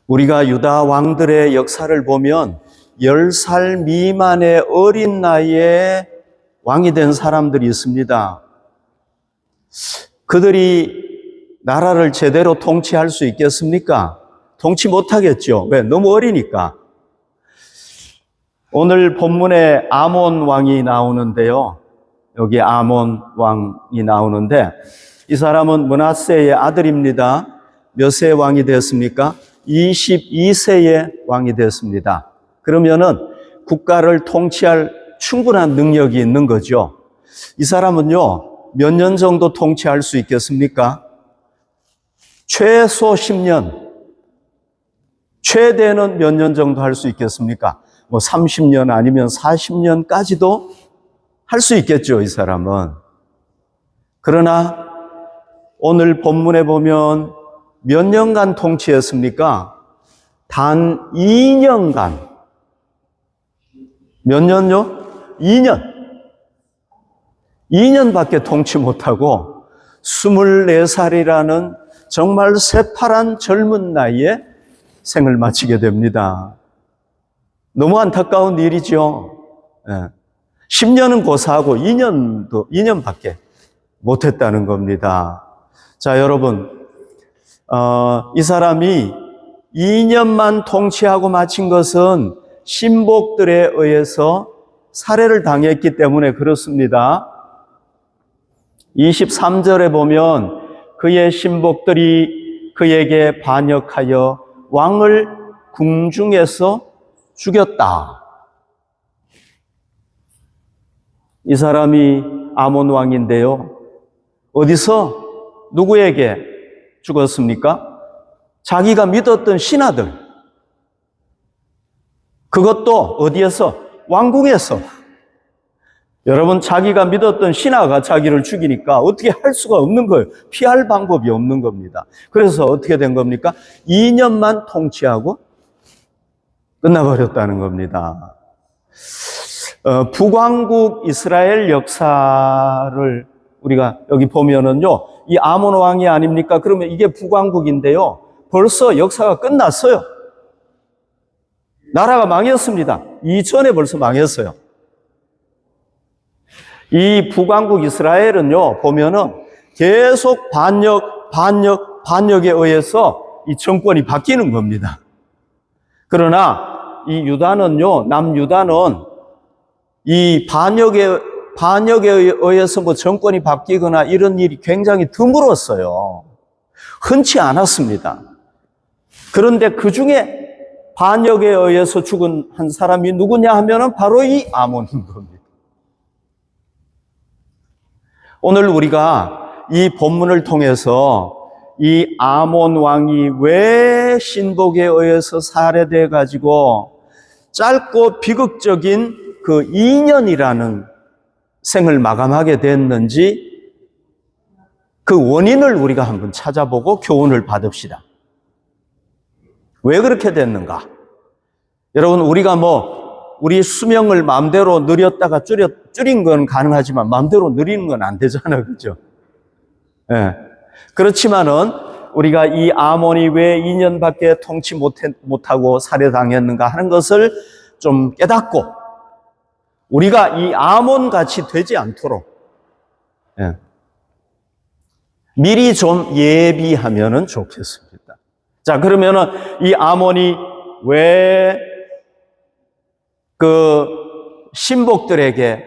우리가 유다 왕들의 역사를 보면 10살 미만의 어린 나이에 왕이 된 사람들이 있습니다. 그들이 나라를 제대로 통치할 수 있겠습니까? 통치 못하겠죠. 왜? 너무 어리니까. 오늘 본문에 아몬 왕이 나오는데요. 여기 아몬 왕이 나오는데 이 사람은 므낫세의 아들입니다. 몇 세의 왕이 되었습니까? 22세의 왕이 되었습니다. 그러면은 국가를 통치할 충분한 능력이 있는 거죠. 이 사람은요, 몇 년 정도 통치할 수 있겠습니까? 최소 10년, 최대는 몇 년 정도 할 수 있겠습니까? 뭐 30년 아니면 40년까지도 할 수 있겠죠, 이 사람은. 그러나 오늘 본문에 보면 몇 년간 통치했습니까? 단 2년간. 몇 년요? 2년. 2년밖에 통치 못하고 24살이라는 정말 새파란 젊은 나이에 생을 마치게 됩니다. 너무 안타까운 일이죠. 10년은 고사하고 2년밖에 못했다는 겁니다. 자, 여러분, 이 사람이 2년만 통치하고 마친 것은 신복들에 의해서 살해를 당했기 때문에 그렇습니다. 23절에 보면 그의 신복들이 그에게 반역하여 왕을 궁중에서 죽였다. 이 사람이 아몬 왕인데요. 어디서 누구에게 죽었습니까? 자기가 믿었던 신하들. 그것도 어디에서? 왕궁에서. 여러분, 자기가 믿었던 신하가 자기를 죽이니까 어떻게 할 수가 없는 거예요. 피할 방법이 없는 겁니다. 그래서 어떻게 된 겁니까? 2년만 통치하고 끝나버렸다는 겁니다. 북왕국 이스라엘 역사를 우리가 여기 보면은요, 이 아몬 왕이 아닙니까? 그러면 이게 북왕국인데요. 벌써 역사가 끝났어요. 나라가 망했습니다. 이전에 벌써 망했어요. 이 북왕국 이스라엘은요, 보면은 계속 반역에 의해서 이 정권이 바뀌는 겁니다. 그러나 이 유다는요, 남유다는 이 반역에 의해서 뭐 정권이 바뀌거나 이런 일이 굉장히 드물었어요. 흔치 않았습니다. 그런데 그 중에 반역에 의해서 죽은 한 사람이 누구냐 하면은 바로 이 아몬인 겁니다. 오늘 우리가 이 본문을 통해서 이 아몬 왕이 왜 신복에 의해서 살해돼 가지고 짧고 비극적인 그 2년이라는 생을 마감하게 됐는지 그 원인을 우리가 한번 찾아보고 교훈을 받읍시다. 왜 그렇게 됐는가? 여러분, 우리가 우리 수명을 마음대로 늘렸다가 줄인 건 가능하지만 마음대로 늘리는 건 안 되잖아요. 그죠? 예. 그렇지만은 우리가 이 아몬이 왜 2년밖에 통치 못하고 살해당했는가 하는 것을 좀 깨닫고 우리가 이 아몬 같이 되지 않도록 미리 좀 예비하면은 좋겠습니다. 자, 그러면은 이 아몬이 왜 그 신복들에게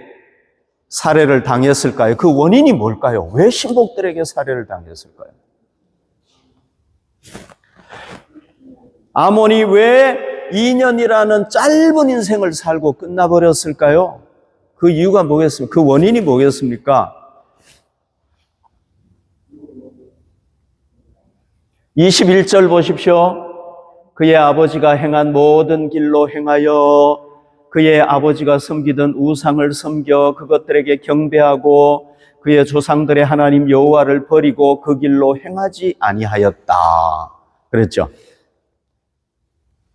살해를 당했을까요? 그 원인이 뭘까요? 왜 신복들에게 살해를 당했을까요? 아몬이 왜 2년이라는 짧은 인생을 살고 끝나버렸을까요? 그 이유가 뭐겠습니까? 그 원인이 뭐겠습니까? 21절 보십시오. 그의 아버지가 행한 모든 길로 행하여 그의 아버지가 섬기던 우상을 섬겨 그것들에게 경배하고 그의 조상들의 하나님 여호와를 버리고 그 길로 행하지 아니하였다. 그랬죠.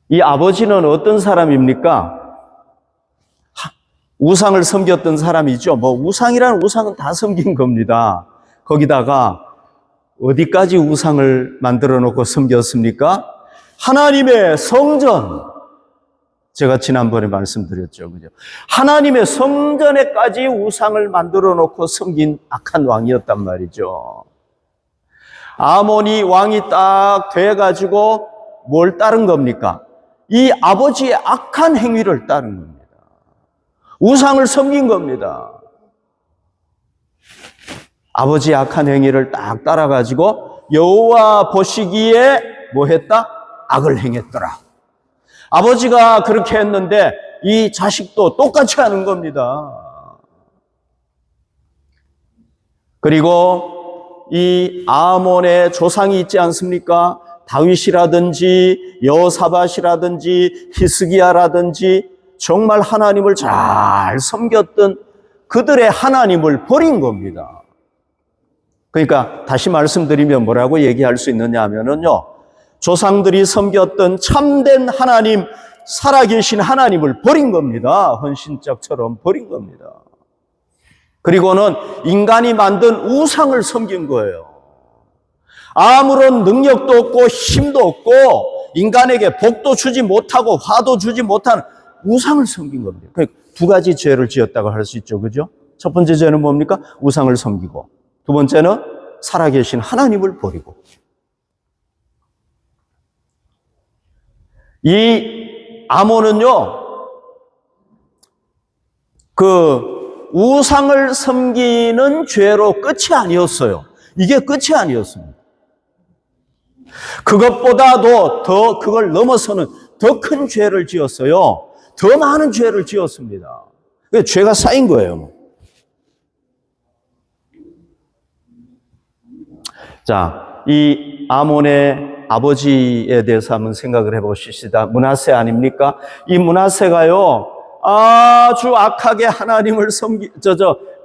이 아버지는 어떤 사람입니까? 우상을 섬겼던 사람이죠. 우상이라는 우상은 다 섬긴 겁니다. 거기다가 어디까지 우상을 만들어 놓고 섬겼습니까? 하나님의 성전, 제가 지난번에 말씀드렸죠. 그죠? 하나님의 성전에까지 우상을 만들어 놓고 섬긴 악한 왕이었단 말이죠. 아몬이 왕이 딱 돼가지고 뭘 따른 겁니까? 이 아버지의 악한 행위를 따른 겁니다. 우상을 섬긴 겁니다. 아버지의 악한 행위를 딱 따라가지고 여호와 보시기에 뭐 했다? 악을 행했더라. 아버지가 그렇게 했는데 이 자식도 똑같이 하는 겁니다. 그리고 이 아몬의 조상이 있지 않습니까? 다윗이라든지 여호사밧이라든지 히스기야라든지 정말 하나님을 잘 섬겼던 그들의 하나님을 버린 겁니다. 그러니까 다시 말씀드리면 뭐라고 얘기할 수 있느냐 하면은요, 조상들이 섬겼던 참된 하나님, 살아계신 하나님을 버린 겁니다. 헌신짝처럼 버린 겁니다. 그리고는 인간이 만든 우상을 섬긴 거예요. 아무런 능력도 없고 힘도 없고 인간에게 복도 주지 못하고 화도 주지 못하는 우상을 섬긴 겁니다. 두 가지 죄를 지었다고 할 수 있죠. 그죠? 첫 번째 죄는 뭡니까? 우상을 섬기고, 두 번째는 살아계신 하나님을 버리고. 이 아몬은요, 그 우상을 섬기는 죄로 끝이 아니었어요. 이게 끝이 아니었습니다. 그것보다도 더 그걸 넘어서는 더 큰 죄를 지었어요. 더 많은 죄를 지었습니다. 죄가 쌓인 거예요. 자, 이 아몬의 아버지에 대해서 한번 생각을 해보십시다. 므낫세 아닙니까? 이 므낫세가요, 아주 악하게 하나님을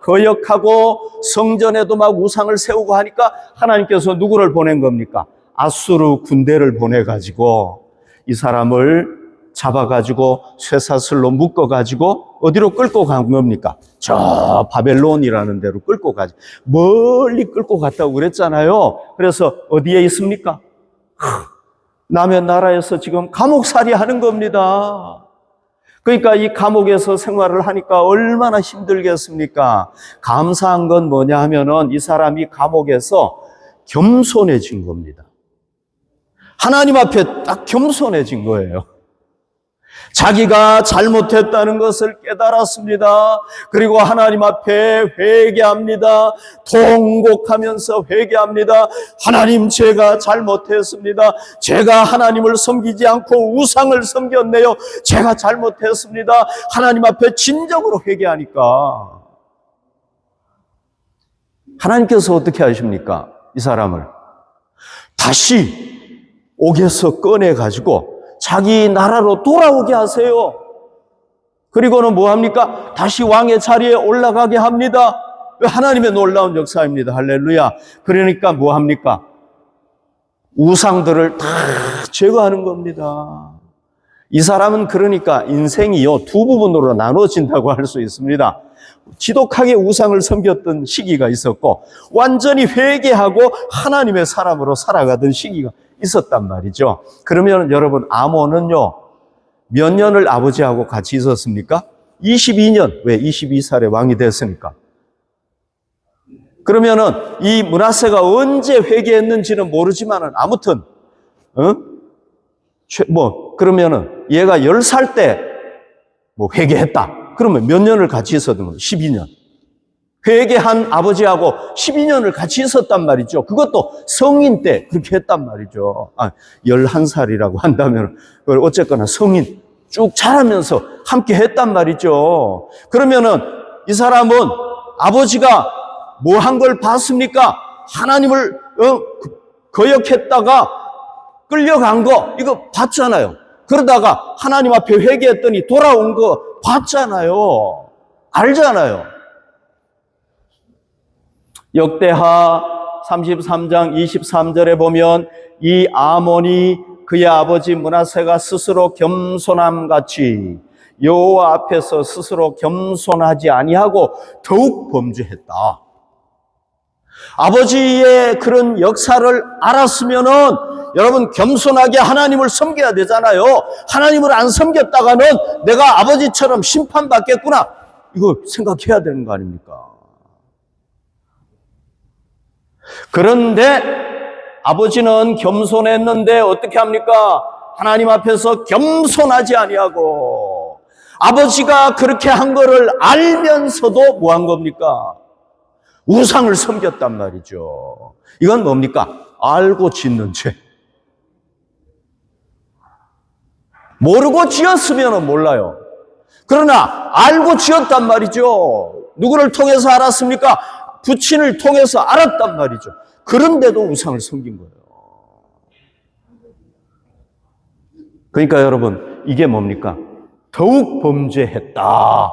거역하고 성전에도 막 우상을 세우고 하니까 하나님께서 누구를 보낸 겁니까? 아수르 군대를 보내가지고 이 사람을 잡아가지고 쇠사슬로 묶어가지고 어디로 끌고 간 겁니까? 저 바벨론이라는 데로 끌고 가지. 멀리 끌고 갔다고 그랬잖아요. 그래서 어디에 있습니까? 남의 나라에서 지금 감옥살이 하는 겁니다. 그러니까 이 감옥에서 생활을 하니까 얼마나 힘들겠습니까? 감사한 건 뭐냐 하면은 이 사람이 감옥에서 겸손해진 겁니다. 하나님 앞에 딱 겸손해진 거예요. 자기가 잘못했다는 것을 깨달았습니다. 그리고 하나님 앞에 회개합니다. 통곡하면서 회개합니다. 하나님, 제가 잘못했습니다. 제가 하나님을 섬기지 않고 우상을 섬겼네요. 제가 잘못했습니다. 하나님 앞에 진정으로 회개하니까 하나님께서 어떻게 하십니까? 이 사람을 다시 옥에서 꺼내가지고 자기 나라로 돌아오게 하세요. 그리고는 뭐 합니까? 다시 왕의 자리에 올라가게 합니다. 하나님의 놀라운 역사입니다. 할렐루야. 그러니까 뭐 합니까? 우상들을 다 제거하는 겁니다. 이 사람은 그러니까 인생이요, 두 부분으로 나눠진다고 할 수 있습니다. 지독하게 우상을 섬겼던 시기가 있었고, 완전히 회개하고 하나님의 사람으로 살아가던 시기가 있었단 말이죠. 그러면 여러분, 아몬은요, 몇 년을 아버지하고 같이 있었습니까? 22년. 왜? 22살에 왕이 됐으니까. 그러면은 이 므낫세가 언제 회개했는지는 모르지만은 아무튼 그러면은 얘가 10살 때 뭐 회개했다. 그러면 몇 년을 같이 있었던 거예요? 12년. 회개한 아버지하고 12년을 같이 있었단 말이죠. 그것도 성인 때 그렇게 했단 말이죠. 11살이라고 한다면 어쨌거나 성인 쭉 자라면서 함께 했단 말이죠. 그러면은 이 사람은 아버지가 뭐 한 걸 봤습니까? 하나님을 거역했다가 끌려간 거 이거 봤잖아요. 그러다가 하나님 앞에 회개했더니 돌아온 거 봤잖아요. 알잖아요. 역대하 33장 23절에 보면 이 아몬이 그의 아버지 므낫세가 스스로 겸손함같이 여호와 앞에서 스스로 겸손하지 아니하고 더욱 범죄했다. 아버지의 그런 역사를 알았으면은 여러분 겸손하게 하나님을 섬겨야 되잖아요. 하나님을 안 섬겼다가는 내가 아버지처럼 심판받겠구나. 이거 생각해야 되는 거 아닙니까? 그런데 아버지는 겸손했는데 어떻게 합니까? 하나님 앞에서 겸손하지 아니하고 아버지가 그렇게 한 거를 알면서도 뭐 한 겁니까? 우상을 섬겼단 말이죠. 이건 뭡니까? 알고 짓는 죄. 모르고 지었으면 몰라요. 그러나 알고 지었단 말이죠. 누구를 통해서 알았습니까? 부친을 통해서 알았단 말이죠. 그런데도 우상을 섬긴 거예요. 그러니까 여러분, 이게 뭡니까? 더욱 범죄했다.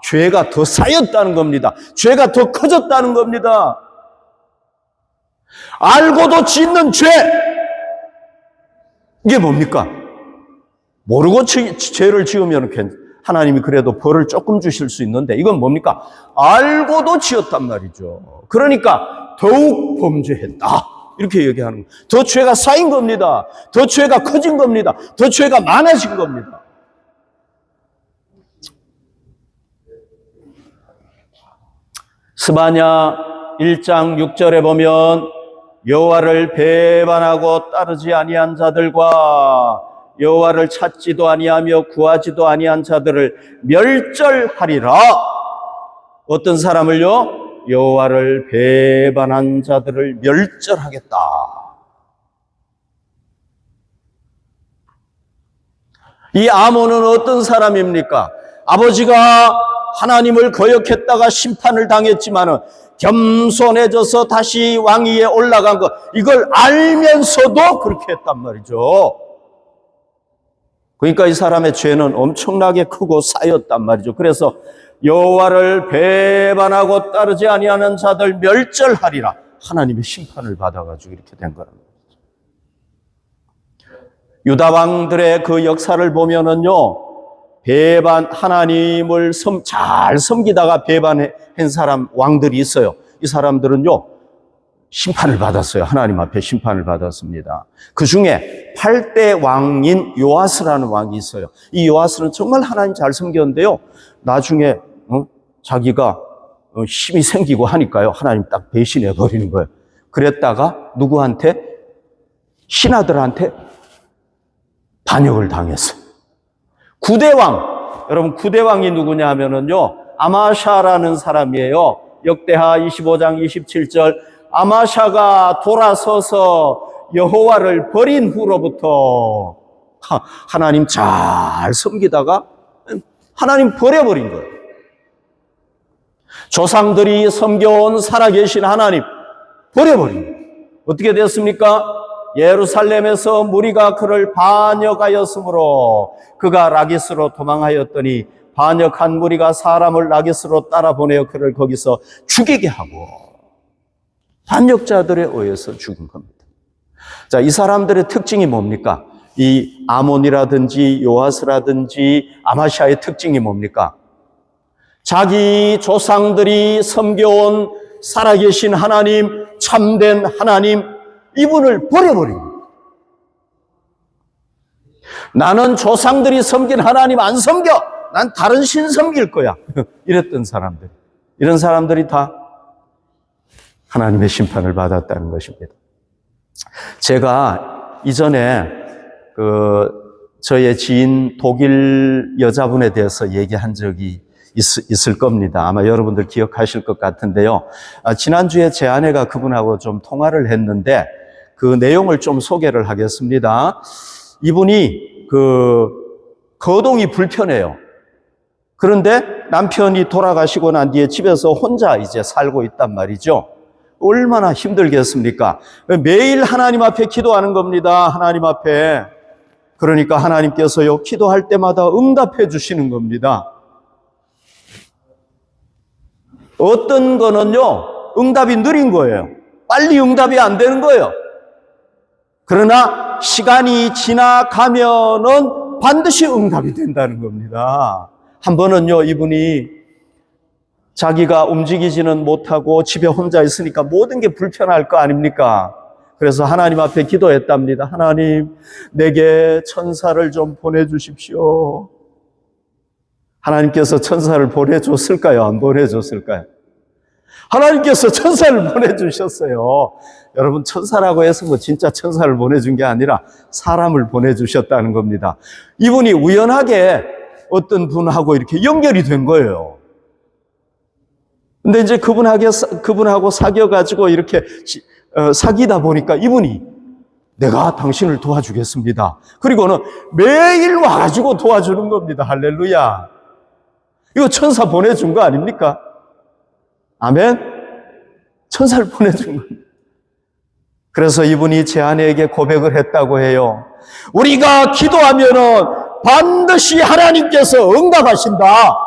죄가 더 쌓였다는 겁니다. 죄가 더 커졌다는 겁니다. 알고도 짓는 죄. 이게 뭡니까? 모르고 죄를 지으면 하나님이 그래도 벌을 조금 주실 수 있는데 이건 뭡니까? 알고도 지었단 말이죠. 그러니까 더욱 범죄했다. 이렇게 얘기하는 거예요. 더 죄가 쌓인 겁니다. 더 죄가 커진 겁니다. 더 죄가 많아진 겁니다. 스바냐 1장 6절에 보면 여호와를 배반하고 따르지 아니한 자들과 여호와를 찾지도 아니하며 구하지도 아니한 자들을 멸절하리라. 어떤 사람을요? 여호와를 배반한 자들을 멸절하겠다. 이 아몬은 어떤 사람입니까? 아버지가 하나님을 거역했다가 심판을 당했지만은 겸손해져서 다시 왕위에 올라간 것, 이걸 알면서도 그렇게 했단 말이죠. 그러니까 이 사람의 죄는 엄청나게 크고 쌓였단 말이죠. 그래서 여호와를 배반하고 따르지 아니하는 자들 멸절하리라. 하나님의 심판을 받아가지고 이렇게 된 거랍니다. 유다 왕들의 그 역사를 보면은요, 하나님을 잘 섬기다가 배반한 사람, 왕들이 있어요. 이 사람들은요, 심판을 받았어요. 하나님 앞에 심판을 받았습니다. 그 중에 8대 왕인 요아스라는 왕이 있어요. 이 요아스는 정말 하나님 잘 섬겼는데요, 나중에 자기가 힘이 생기고 하니까요, 하나님 딱 배신해 버리는 거예요. 그랬다가 누구한테? 신하들한테 반역을 당했어요. 9대 왕, 여러분 9대 왕이 누구냐 하면은요, 아마샤라는 사람이에요. 역대하 25장 27절, 아마샤가 돌아서서 여호와를 버린 후로부터 하나님 잘 섬기다가 하나님 버려버린 거예요. 조상들이 섬겨온 살아계신 하나님 버려버린 거예요. 어떻게 됐습니까? 예루살렘에서 무리가 그를 반역하였으므로 그가 라기스로 도망하였더니 반역한 무리가 사람을 라기스로 따라 보내어 그를 거기서 죽이게 하고 반역자들에 의해서 죽은 겁니다. 자, 이 사람들의 특징이 뭡니까? 이 아몬이라든지 요아스라든지 아마샤의 특징이 뭡니까? 자기 조상들이 섬겨온 살아계신 하나님, 참된 하나님, 이분을 버려버립니다. 나는 조상들이 섬긴 하나님 안 섬겨. 난 다른 신 섬길 거야. 이랬던 사람들. 이런 사람들이 다 하나님의 심판을 받았다는 것입니다. 제가 이전에 저의 지인 독일 여자분에 대해서 얘기한 적이 있을 겁니다. 아마 여러분들 기억하실 것 같은데요. 지난주에 제 아내가 그분하고 좀 통화를 했는데 그 내용을 좀 소개를 하겠습니다. 이분이 거동이 불편해요. 그런데 남편이 돌아가시고 난 뒤에 집에서 혼자 이제 살고 있단 말이죠. 얼마나 힘들겠습니까? 매일 하나님 앞에 기도하는 겁니다. 하나님 앞에. 그러니까 하나님께서요, 기도할 때마다 응답해 주시는 겁니다. 어떤 거는요, 응답이 느린 거예요. 빨리 응답이 안 되는 거예요. 그러나 시간이 지나가면은 반드시 응답이 된다는 겁니다. 한 번은요, 이분이 자기가 움직이지는 못하고 집에 혼자 있으니까 모든 게 불편할 거 아닙니까? 그래서 하나님 앞에 기도했답니다. 하나님, 내게 천사를 좀 보내주십시오. 하나님께서 천사를 보내줬을까요? 안 보내줬을까요? 하나님께서 천사를 보내주셨어요. 여러분, 천사라고 해서 뭐 진짜 천사를 보내준 게 아니라 사람을 보내주셨다는 겁니다. 이분이 우연하게 어떤 분하고 이렇게 연결이 된 거예요. 근데 이제 그분하고 사귀어가지고 이렇게 사귀다 보니까 이분이 내가 당신을 도와주겠습니다. 그리고는 매일 와가지고 도와주는 겁니다. 할렐루야. 이거 천사 보내준 거 아닙니까? 아멘? 천사를 보내준 겁니다. 그래서 이분이 제 아내에게 고백을 했다고 해요. 우리가 기도하면은 반드시 하나님께서 응답하신다.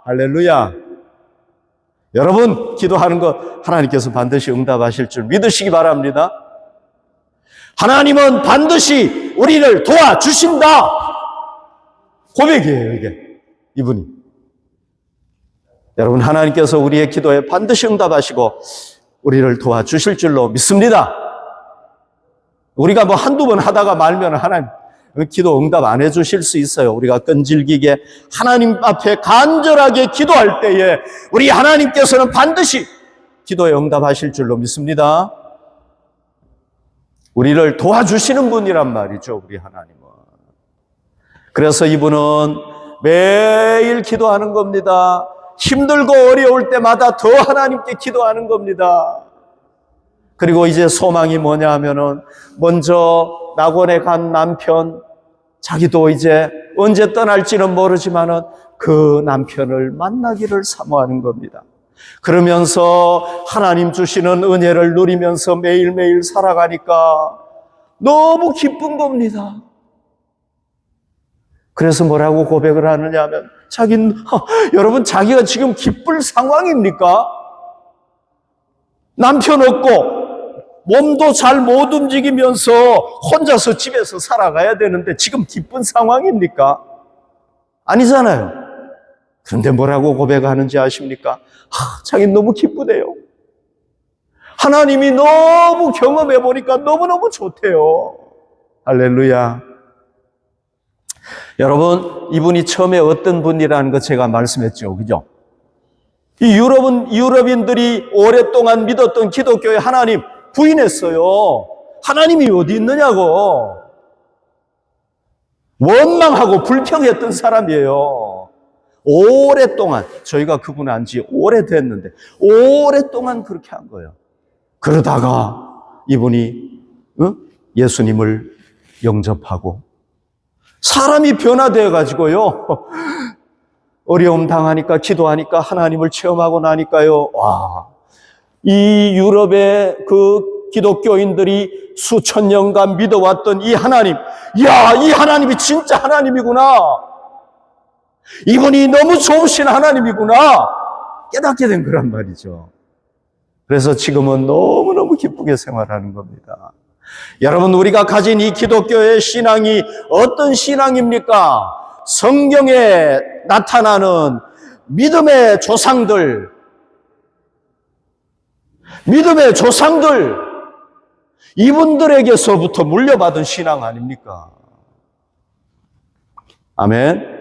할렐루야. 여러분, 기도하는 거 하나님께서 반드시 응답하실 줄 믿으시기 바랍니다. 하나님은 반드시 우리를 도와주신다. 고백이에요, 이게. 이분이. 여러분, 하나님께서 우리의 기도에 반드시 응답하시고 우리를 도와주실 줄로 믿습니다. 우리가 뭐 한두 번 하다가 말면 하나님 기도 응답 안 해주실 수 있어요. 우리가 끈질기게 하나님 앞에 간절하게 기도할 때에 우리 하나님께서는 반드시 기도에 응답하실 줄로 믿습니다. 우리를 도와주시는 분이란 말이죠, 우리 하나님은. 그래서 이분은 매일 기도하는 겁니다. 힘들고 어려울 때마다 더 하나님께 기도하는 겁니다. 그리고 이제 소망이 뭐냐 하면은 먼저 낙원에 간 남편, 자기도 이제 언제 떠날지는 모르지만은 그 남편을 만나기를 사모하는 겁니다. 그러면서 하나님 주시는 은혜를 누리면서 매일매일 살아가니까 너무 기쁜 겁니다. 그래서 뭐라고 고백을 하느냐 하면 여러분, 자기가 지금 기쁠 상황입니까? 남편 없고 몸도 잘 못 움직이면서 혼자서 집에서 살아가야 되는데 지금 기쁜 상황입니까? 아니잖아요. 그런데 뭐라고 고백하는지 아십니까? 자기는 너무 기쁘대요. 하나님이 너무 경험해 보니까 너무너무 좋대요. 할렐루야. 여러분, 이분이 처음에 어떤 분이라는 거 제가 말씀했죠. 그죠? 이 유럽인들이 오랫동안 믿었던 기독교의 하나님 부인했어요. 하나님이 어디 있느냐고. 원망하고 불평했던 사람이에요. 오랫동안, 저희가 그분 안 지 오래됐는데 오랫동안 그렇게 한 거예요. 그러다가 이분이 예수님을 영접하고 사람이 변화되어 가지고요. 어려움 당하니까 기도하니까 하나님을 체험하고 나니까요. 와, 이 유럽의 그 기독교인들이 수천 년간 믿어왔던 이 하나님, 이야, 이 하나님이 진짜 하나님이구나. 이분이 너무 좋으신 하나님이구나. 깨닫게 된 거란 말이죠. 그래서 지금은 너무너무 기쁘게 생활하는 겁니다. 여러분, 우리가 가진 이 기독교의 신앙이 어떤 신앙입니까? 성경에 나타나는 믿음의 조상들, 이분들에게서부터 물려받은 신앙 아닙니까? 아멘.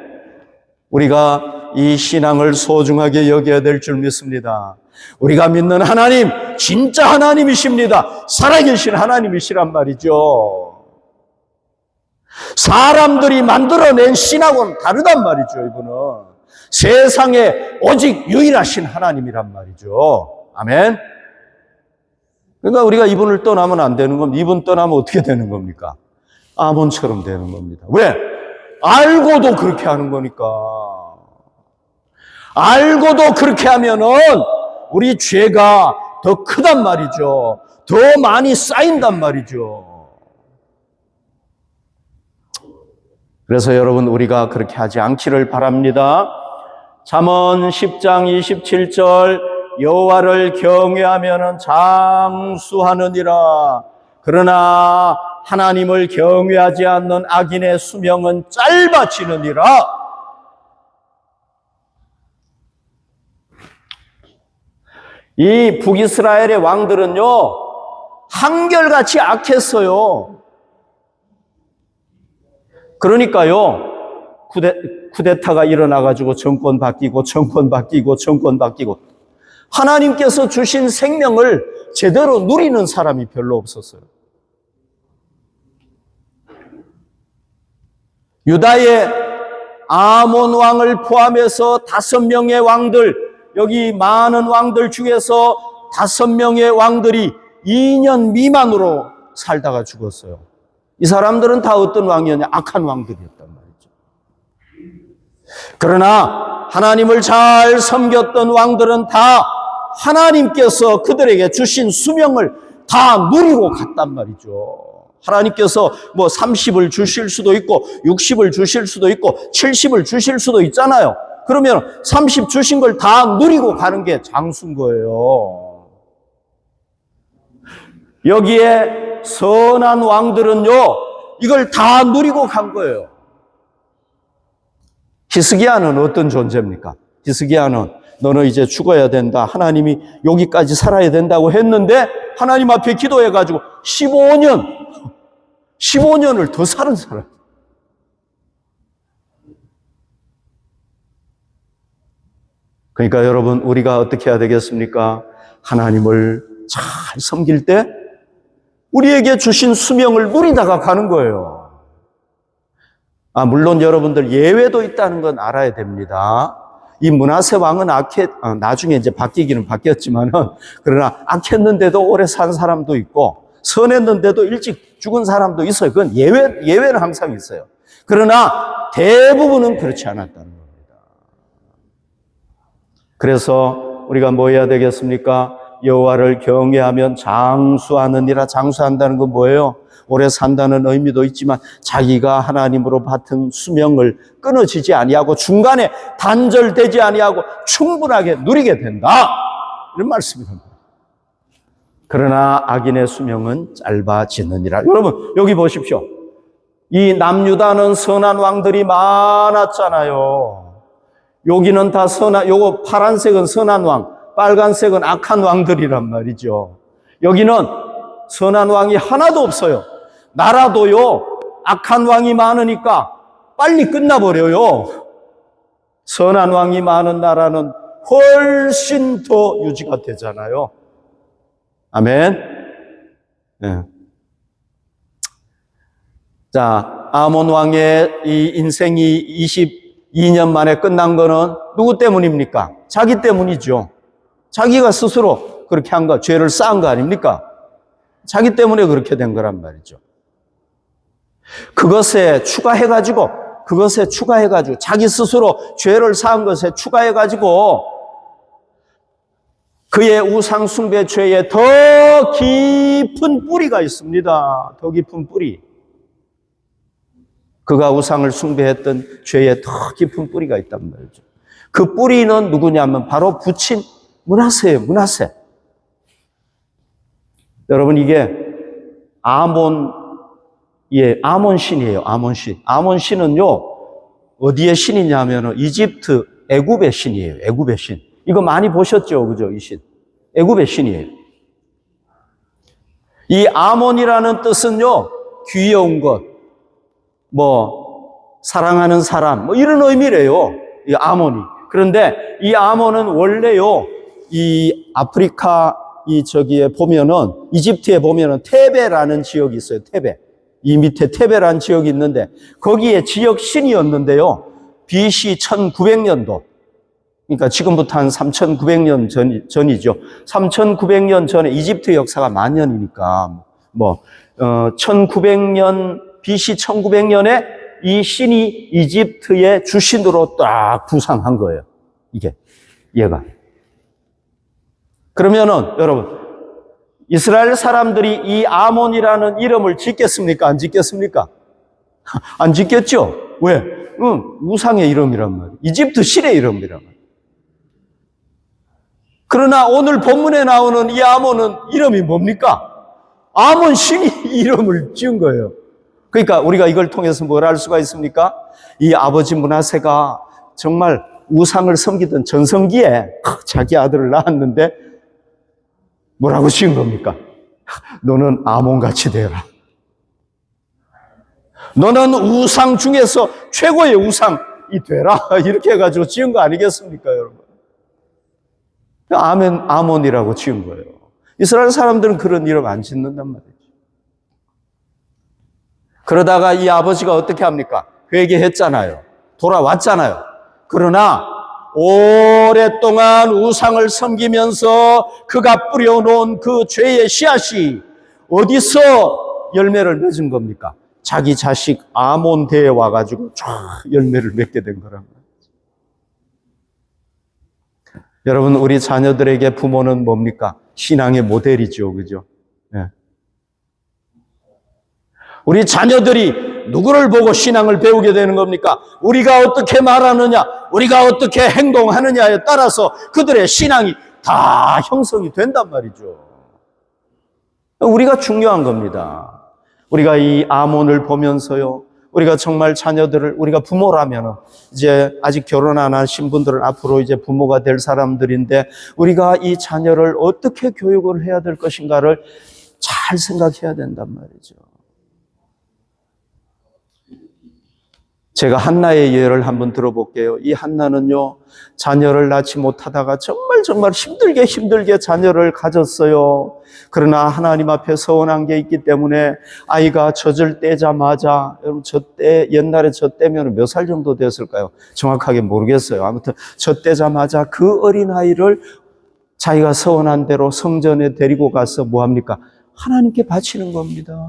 우리가 이 신앙을 소중하게 여겨야 될 줄 믿습니다. 우리가 믿는 하나님, 진짜 하나님이십니다. 살아계신 하나님이시란 말이죠. 사람들이 만들어낸 신앙은 다르단 말이죠, 이분은. 세상에 오직 유일하신 하나님이란 말이죠. 아멘. 그러니까 우리가 이분을 떠나면 안 되는 겁니다. 이분 떠나면 어떻게 되는 겁니까? 아몬처럼 되는 겁니다. 왜? 알고도 그렇게 하는 거니까. 알고도 그렇게 하면은 우리 죄가 더 크단 말이죠. 더 많이 쌓인단 말이죠. 그래서 여러분, 우리가 그렇게 하지 않기를 바랍니다. 잠언 10장 27절, 여호와를 경외하면은 장수하느니라. 그러나 하나님을 경외하지 않는 악인의 수명은 짧아지느니라. 이 북이스라엘의 왕들은요, 한결같이 악했어요. 그러니까요, 쿠데타가 일어나가지고 정권 바뀌고 하나님께서 주신 생명을 제대로 누리는 사람이 별로 없었어요. 유다의 아몬 왕을 포함해서 5명의 왕들, 여기 많은 왕들 중에서 5명의 왕들이 2년 미만으로 살다가 죽었어요. 이 사람들은 다 어떤 왕이었냐? 악한 왕들이었단 말이죠. 그러나 하나님을 잘 섬겼던 왕들은 다 하나님께서 그들에게 주신 수명을 다 누리고 갔단 말이죠. 하나님께서 뭐 30을 주실 수도 있고 60을 주실 수도 있고 70을 주실 수도 있잖아요. 그러면 30 주신 걸 다 누리고 가는 게 장수인 거예요. 여기에 선한 왕들은요, 이걸 다 누리고 간 거예요. 히스기야는 어떤 존재입니까? 히스기야는 너는 이제 죽어야 된다. 하나님이 여기까지 살아야 된다고 했는데 하나님 앞에 기도해가지고 15년을 더 사는 사람. 그러니까 여러분, 우리가 어떻게 해야 되겠습니까? 하나님을 잘 섬길 때 우리에게 주신 수명을 누리다가 가는 거예요. 물론 여러분들 예외도 있다는 건 알아야 됩니다. 이 므낫세 왕은 나중에 이제 바뀌기는 바뀌었지만은, 그러나 악했는데도 오래 산 사람도 있고, 선했는데도 일찍 죽은 사람도 있어요. 그건 예외는 항상 있어요. 그러나 대부분은 그렇지 않았다는 겁니다. 그래서 우리가 뭐 해야 되겠습니까? 여호와를 경외하면 장수하느니라. 장수한다는 건 뭐예요? 오래 산다는 의미도 있지만 자기가 하나님으로 받은 수명을 끊어지지 아니하고 중간에 단절되지 아니하고 충분하게 누리게 된다. 이런 말씀입니다. 그러나 악인의 수명은 짧아지느니라. 여러분, 여기 보십시오. 이 남유다는 선한 왕들이 많았잖아요. 여기는 다 요거 파란색은 선한 왕, 빨간색은 악한 왕들이란 말이죠. 여기는 선한 왕이 하나도 없어요. 나라도요, 악한 왕이 많으니까 빨리 끝나버려요. 선한 왕이 많은 나라는 훨씬 더 유지가 되잖아요. 아멘. 네. 자, 아몬 왕의 이 인생이 22년 만에 끝난 거는 누구 때문입니까? 자기 때문이죠. 자기가 스스로 그렇게 한 거, 죄를 쌓은 거 아닙니까? 자기 때문에 그렇게 된 거란 말이죠. 그것에 추가해가지고 자기 스스로 죄를 쌓은 것에 추가해가지고 그의 우상 숭배 죄에 더 깊은 뿌리가 있습니다. 더 깊은 뿌리. 그가 우상을 숭배했던 죄에 더 깊은 뿌리가 있단 말이죠. 그 뿌리는 누구냐면 바로 부친 므낫세예요. 므낫세. 여러분, 이게 아몬 신이에요. 아몬 신. 아몬 신은요, 어디의 신이냐면 이집트 애굽의 신이에요. 애굽의 신. 이거 많이 보셨죠? 그죠? 이 신. 애굽의 신이에요. 이 아몬이라는 뜻은요, 귀여운 것, 사랑하는 사람, 이런 의미래요. 이 아몬이. 그런데 이 아몬은 원래요, 이 아프리카, 저기에 보면은, 이집트에 보면은 테베라는 지역이 있어요. 테베. 이 밑에 테베라는 지역이 있는데, 거기에 지역 신이었는데요, BC 1900년도. 그러니까 지금부터 한 3900년 전이죠. 3900년 전에 이집트 역사가 만년이니까, 1900년, BC 1900년에 이 신이 이집트의 주신으로 딱 부상한 거예요. 얘가. 그러면은, 여러분, 이스라엘 사람들이 이 아몬이라는 이름을 짓겠습니까? 안 짓겠습니까? 안 짓겠죠? 왜? 우상의 이름이란 말이에요. 이집트 신의 이름이란 말이에요. 그러나 오늘 본문에 나오는 이 아몬은 이름이 뭡니까? 아몬 신이 이름을 지은 거예요. 그러니까 우리가 이걸 통해서 뭘 알 수가 있습니까? 이 아버지 므낫세가 정말 우상을 섬기던 전성기에 자기 아들을 낳았는데 뭐라고 지은 겁니까? 너는 아몬같이 되라. 너는 우상 중에서 최고의 우상이 되라. 이렇게 해가지고 지은 거 아니겠습니까, 여러분? 아몬이라고 지은 거예요. 이스라엘 사람들은 그런 이름 안 짓는단 말이죠. 그러다가 이 아버지가 어떻게 합니까? 회개했잖아요. 돌아왔잖아요. 그러나 오랫동안 우상을 섬기면서 그가 뿌려놓은 그 죄의 씨앗이 어디서 열매를 맺은 겁니까? 자기 자식 아몬 대에 와가지고 쫙 열매를 맺게 된 거란 말이에요. 여러분, 우리 자녀들에게 부모는 뭡니까? 신앙의 모델이죠. 그죠? 네. 우리 자녀들이 누구를 보고 신앙을 배우게 되는 겁니까? 우리가 어떻게 말하느냐, 우리가 어떻게 행동하느냐에 따라서 그들의 신앙이 다 형성이 된단 말이죠. 우리가 중요한 겁니다. 우리가 이 아몬을 보면서요, 우리가 정말 자녀들을, 우리가 부모라면, 이제 아직 결혼 안 한 신분들은 앞으로 이제 부모가 될 사람들인데, 우리가 이 자녀를 어떻게 교육을 해야 될 것인가를 잘 생각해야 된단 말이죠. 제가 한나의 예를 한번 들어볼게요. 이 한나는요, 자녀를 낳지 못하다가 정말 힘들게 자녀를 가졌어요. 그러나 하나님 앞에 서원한 게 있기 때문에 아이가 젖을 떼자마자, 여러분 옛날에 젖 떼면 몇 살 정도 됐을까요? 정확하게 모르겠어요. 아무튼 젖 떼자마자 그 어린아이를 자기가 서원한 대로 성전에 데리고 가서 뭐 합니까? 하나님께 바치는 겁니다.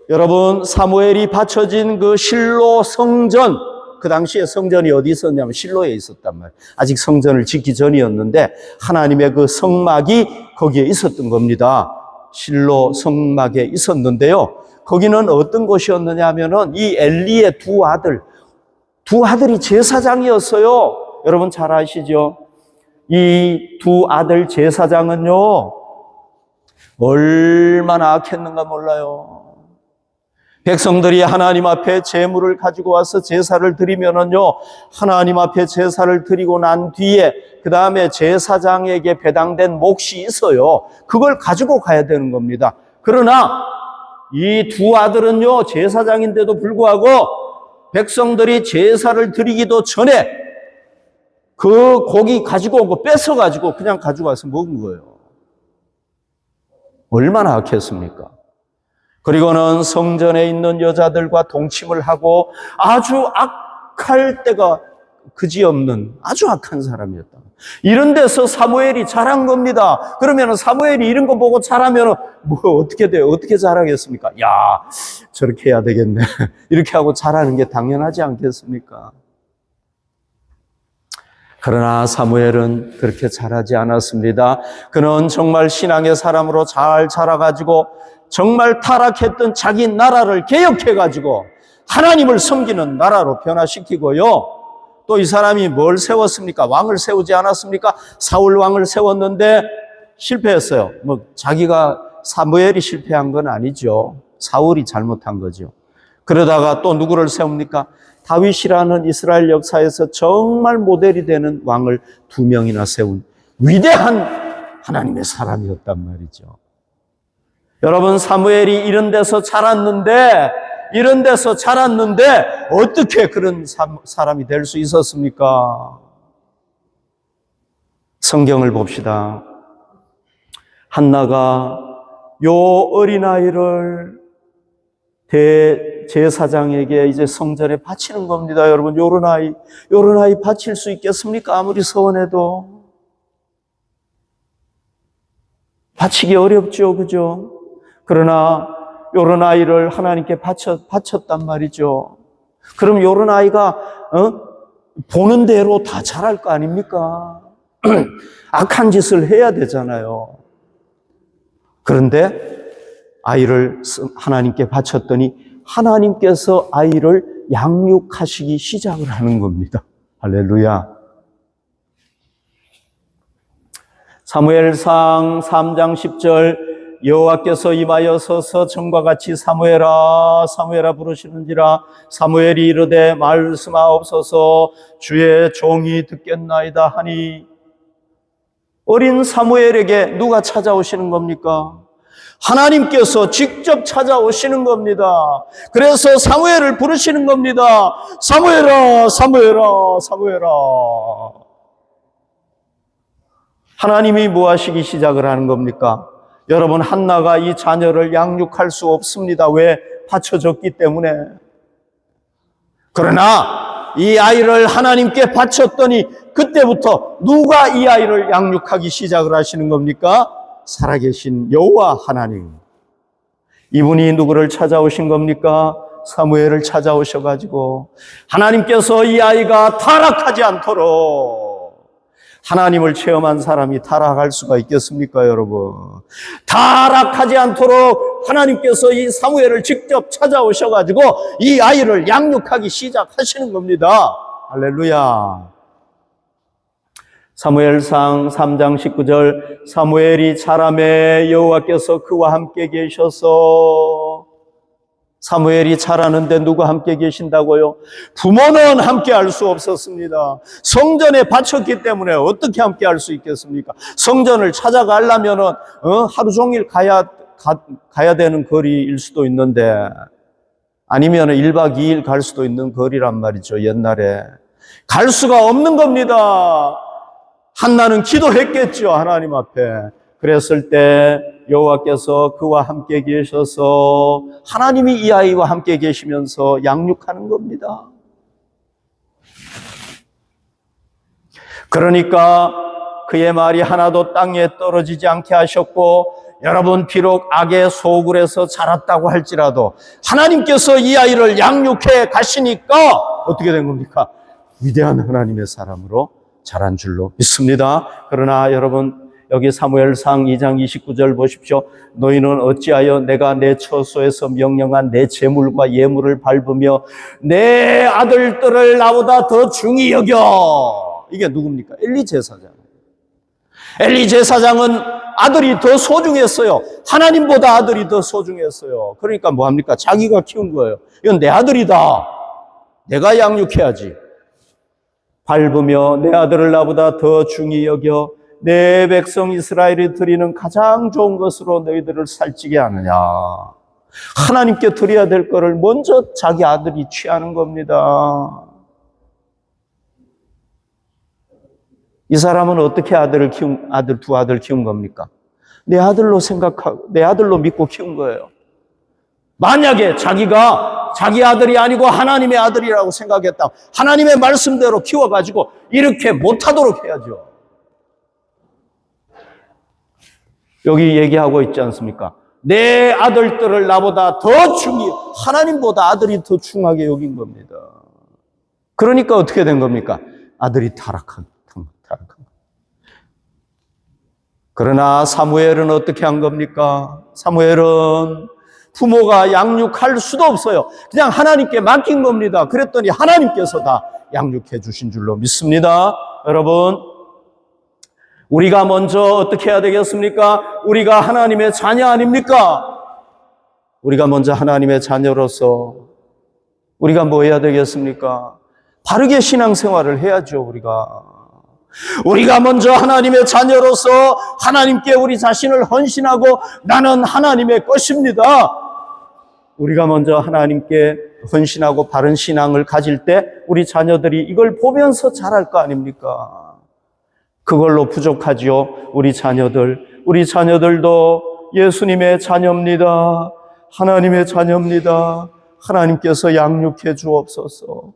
여러분, 사무엘이 바쳐진 그 실로 성전, 그 당시에 성전이 어디 있었냐면 실로에 있었단 말이에요. 아직 성전을 짓기 전이었는데 하나님의 그 성막이 거기에 있었던 겁니다. 실로 성막에 있었는데요. 거기는 어떤 곳이었느냐 하면은 이 엘리의 두 아들이 제사장이었어요. 여러분 잘 아시죠? 이 두 아들 제사장은요, 얼마나 악했는가 몰라요. 백성들이 하나님 앞에 제물을 가지고 와서 제사를 드리면은요, 하나님 앞에 제사를 드리고 난 뒤에 그 다음에 제사장에게 배당된 몫이 있어요. 그걸 가지고 가야 되는 겁니다. 그러나 이 두 아들은요, 제사장인데도 불구하고 백성들이 제사를 드리기도 전에 그 고기 가지고 오고 뺏어가지고 그냥 가지고 와서 먹은 거예요. 얼마나 악했습니까? 그리고는 성전에 있는 여자들과 동침을 하고 아주 악할 때가 그지없는 아주 악한 사람이었다. 이런 데서 사무엘이 자란 겁니다. 그러면 사무엘이 이런 거 보고 자라면 뭐 어떻게 돼요? 어떻게 자라겠습니까? 야, 저렇게 해야 되겠네. 이렇게 하고 자라는 게 당연하지 않겠습니까? 그러나 사무엘은 그렇게 자라지 않았습니다. 그는 정말 신앙의 사람으로 잘 자라가지고 정말 타락했던 자기 나라를 개혁해가지고 하나님을 섬기는 나라로 변화시키고요. 또 이 사람이 뭘 세웠습니까? 왕을 세우지 않았습니까? 사울 왕을 세웠는데 실패했어요. 자기가 사무엘이 실패한 건 아니죠. 사울이 잘못한 거죠. 그러다가 또 누구를 세웁니까? 다윗이라는 이스라엘 역사에서 정말 모델이 되는 왕을 2명이나 세운 위대한 하나님의 사람이었단 말이죠. 여러분, 사무엘이 이런 데서 자랐는데 어떻게 그런 사람이 될 수 있었습니까? 성경을 봅시다. 한나가 요 어린아이를 대제사장에게 이제 성전에 바치는 겁니다. 여러분, 요런 아이 바칠 수 있겠습니까? 아무리 서원해도. 바치기 어렵죠. 그죠? 그러나 요런 아이를 하나님께 바쳤단 말이죠. 그럼 요런 아이가 보는 대로 다 잘할 거 아닙니까? 악한 짓을 해야 되잖아요. 그런데 아이를 하나님께 바쳤더니 하나님께서 아이를 양육하시기 시작을 하는 겁니다. 할렐루야. 사무엘상 3장 10절, 여호와께서 임하여 서서 전과 같이 사무엘아 사무엘아 부르시는지라. 사무엘이 이르되 말씀하옵소서, 주의 종이 듣겠나이다 하니. 어린 사무엘에게 누가 찾아오시는 겁니까? 하나님께서 직접 찾아오시는 겁니다. 그래서 사무엘을 부르시는 겁니다. 사무엘아, 사무엘아, 사무엘아. 하나님이 뭐 하시기 시작을 하는 겁니까? 여러분, 한나가 이 자녀를 양육할 수 없습니다. 왜? 바쳐졌기 때문에. 그러나 이 아이를 하나님께 바쳤더니 그때부터 누가 이 아이를 양육하기 시작을 하시는 겁니까? 살아계신 여호와 하나님. 이분이 누구를 찾아오신 겁니까? 사무엘을 찾아오셔가지고 하나님께서 이 아이가 타락하지 않도록, 하나님을 체험한 사람이 타락할 수가 있겠습니까, 여러분? 타락하지 않도록 하나님께서 이 사무엘을 직접 찾아오셔가지고 이 아이를 양육하기 시작하시는 겁니다. 할렐루야. 사무엘상 3장 19절, 사무엘이 자라매 여호와께서 그와 함께 계셔서. 사무엘이 자라는데 누가 함께 계신다고요? 부모는 함께 할 수 없었습니다. 성전에 바쳤기 때문에 어떻게 함께 할 수 있겠습니까? 성전을 찾아가려면은 하루 종일 가야 되는 거리일 수도 있는데, 아니면 1박 2일 갈 수도 있는 거리란 말이죠. 옛날에 갈 수가 없는 겁니다. 한나는 기도했겠죠, 하나님 앞에. 그랬을 때 여호와께서 그와 함께 계셔서 하나님이 이 아이와 함께 계시면서 양육하는 겁니다. 그러니까 그의 말이 하나도 땅에 떨어지지 않게 하셨고, 여러분, 비록 악의 소굴에서 자랐다고 할지라도 하나님께서 이 아이를 양육해 가시니까 어떻게 된 겁니까? 위대한 하나님의 사람으로 자란 줄로 믿습니다. 그러나 여러분, 여기 사무엘상 2장 29절 보십시오. 너희는 어찌하여 내가 내 처소에서 명령한 내 제물과 예물을 밟으며 내 아들들을 나보다 더 중히 여겨. 이게 누굽니까? 엘리 제사장. 엘리 제사장은 아들이 더 소중했어요. 하나님보다 아들이 더 소중했어요. 그러니까 뭐합니까? 자기가 키운 거예요. 이건 내 아들이다. 내가 양육해야지. 밟으며 내 아들을 나보다 더 중히 여겨 내 백성 이스라엘이 드리는 가장 좋은 것으로 너희들을 살찌게 하느냐. 하나님께 드려야 될 거를 먼저 자기 아들이 취하는 겁니다. 이 사람은 어떻게 두 아들 키운 겁니까? 내 아들로 생각하고 내 아들로 믿고 키운 거예요. 만약에 자기가 자기 아들이 아니고 하나님의 아들이라고 생각했다, 하나님의 말씀대로 키워가지고 이렇게 못하도록 해야죠. 여기 얘기하고 있지 않습니까? 내 아들들을 나보다 더 중히, 하나님보다 아들이 더 중하게 여긴 겁니다. 그러니까 어떻게 된 겁니까? 아들이 타락한. 그러나 사무엘은 어떻게 한 겁니까? 사무엘은 부모가 양육할 수도 없어요. 그냥 하나님께 맡긴 겁니다. 그랬더니 하나님께서 다 양육해 주신 줄로 믿습니다. 여러분, 우리가 먼저 어떻게 해야 되겠습니까? 우리가 하나님의 자녀 아닙니까? 우리가 먼저 하나님의 자녀로서 우리가 뭐 해야 되겠습니까? 바르게 신앙생활을 해야죠. 우리가 먼저 하나님의 자녀로서 하나님께 우리 자신을 헌신하고 나는 하나님의 것입니다. 우리가 먼저 하나님께 헌신하고 바른 신앙을 가질 때 우리 자녀들이 이걸 보면서 자랄 거 아닙니까? 그걸로 부족하지요. 우리 자녀들도 예수님의 자녀입니다. 하나님의 자녀입니다. 하나님께서 양육해 주옵소서.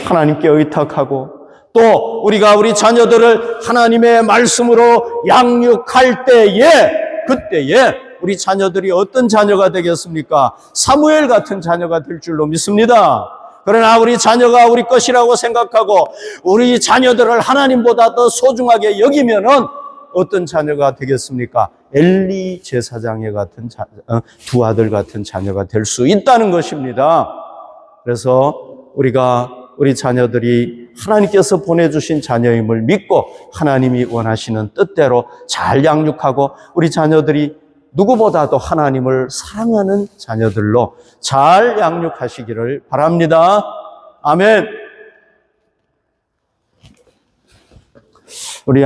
하나님께 의탁하고, 또 우리가 우리 자녀들을 하나님의 말씀으로 양육할 때에, 그때에 우리 자녀들이 어떤 자녀가 되겠습니까? 사무엘 같은 자녀가 될 줄로 믿습니다. 그러나 우리 자녀가 우리 것이라고 생각하고 우리 자녀들을 하나님보다 더 소중하게 여기면은 어떤 자녀가 되겠습니까? 엘리 제사장의 같은 두 아들 같은 자녀가 될 수 있다는 것입니다. 그래서 우리 자녀들이 하나님께서 보내주신 자녀임을 믿고 하나님이 원하시는 뜻대로 잘 양육하고 우리 자녀들이 누구보다도 하나님을 사랑하는 자녀들로 잘 양육하시기를 바랍니다. 아멘. 우리